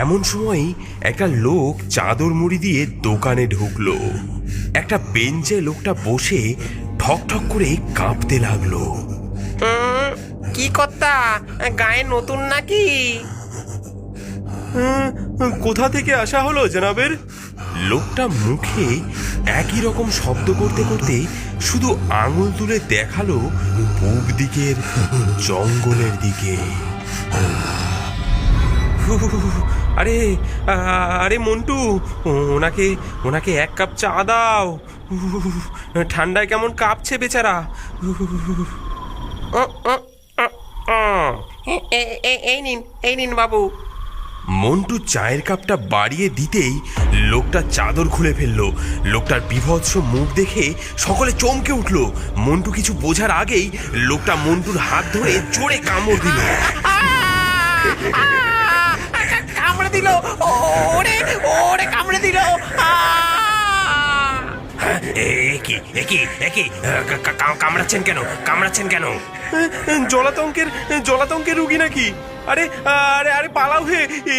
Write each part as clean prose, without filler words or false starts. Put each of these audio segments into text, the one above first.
এমন সময়ই একটা লোক চাদর মুড়ি দিয়ে দোকানে ঢুকলো। একটা বেঞ্চে লোকটা বসে ঠক ঠক করে কাঁপতে লাগলো। কি কর্তা, গায়ে নতুন নাকি? কোথা থেকে আসা হলো জনাবের? লোকটা মুখে একই রকম শব্দ করতে করতে শুধু আঙুল তুলে দেখালো পূব দিকের জঙ্গলের দিকে। আরে আরে মন্টু, ওনাকে ওনাকে এক কাপ চা দাও। ঠান্ডায় কেমন কাঁপছে বেচারা। এই নিন বাবু। মন্টু চায়ের কাপটা বাড়িয়ে দিতেই লোকটা চাদর খুলে ফেললো। লোকটার বিভৎস মুখ দেখে সকলে চমকে উঠল। মন্টু কিছু বোঝার আগেই লোকটা মন্টুর হাত ধরে জোরে কামড় দিল। কামড়ে দিল, ওরে ওরে কামড়ে দিল। কামড়াচ্ছেন কেন? কামড়াচ্ছেন কেন? জলাতঙ্কের রুগী নাকি? আরে আরে আরে পালাও হে, এ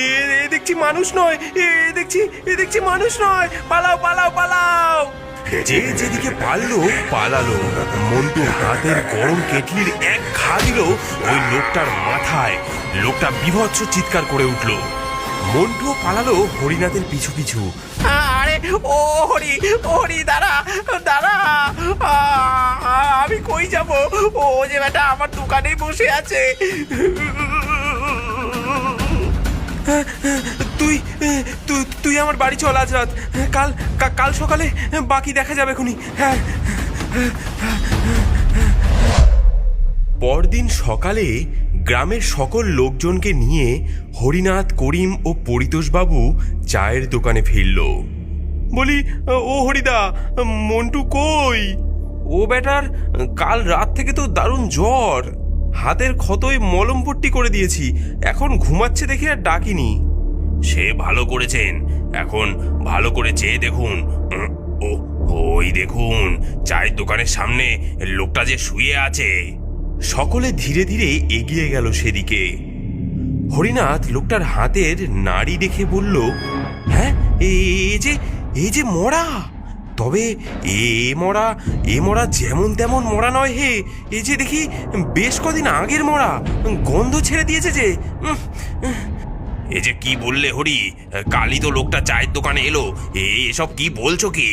দেখছি মানুষ নয়, এ দেখছি মানুষ নয়। পালাও পালাও পালাও। যে যেদিকে পালালো। মন্টু হাতের গরম কেটলির এক ঘা দিল ওই লোকটার মাথায়। লোকটা বিভৎস চিৎকার করে উঠল। মন্টুও পালালো হরিনাথের পিছু পিছু। আরে ও হরি দাঁড়া দাঁড়া, আমি কই যাব? ও যে বেটা আমার দোকানেই বসে আছে। তুই তুই তুই আমার বাড়ি চল আজ রাত। কাল সকালে বাকি দেখা যাবে খুনি। হ্যাঁ। পরদিন সকালে গ্রামের সকল লোকজনকে নিয়ে হরিনাথ, করিম ও পরিতোষবাবু চায়ের দোকানে ফিরল। বলি, ও হরিদা, মন্টু কই? ও বেটার কাল রাত থেকে তো দারুণ জ্বর। হাতের ক্ষতই মলম পট্টি করে দিয়েছি, এখন ঘুমাচ্ছে দেখে আর ডাকিনি। সে ভালো করেছেন, এখন ভালো করে চেয়ে দেখুন। ওই দেখুন চায়ের দোকানের সামনে লোকটা যে শুয়ে আছে। সকলে ধীরে ধীরে এগিয়ে গেল সেদিকে। হরিনাথ লোকটার হাতের নাড়ি দেখে বলল, হ্যাঁ, এই যে মরা। তবে এ মরা যেমন তেমন মরা নয় হে। এই যে দেখি বেশ কদিন আগের মরা, গন্ধ ছেড়ে দিয়েছে যে। এ যে কি বললে হরি? কালই তো লোকটা চায়ের দোকানে এলো। এসব কি বলছো কি?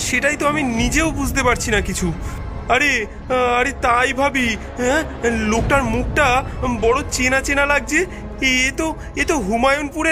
সেটাই তো আমি নিজেও বুঝতে পারছি না কিছু। আরে আরে তাই ভাবি, হ্যাঁ, লোকটার মুখটা বড় চেনা চেনা লাগছে। এ তো হুমায়ুনপুরের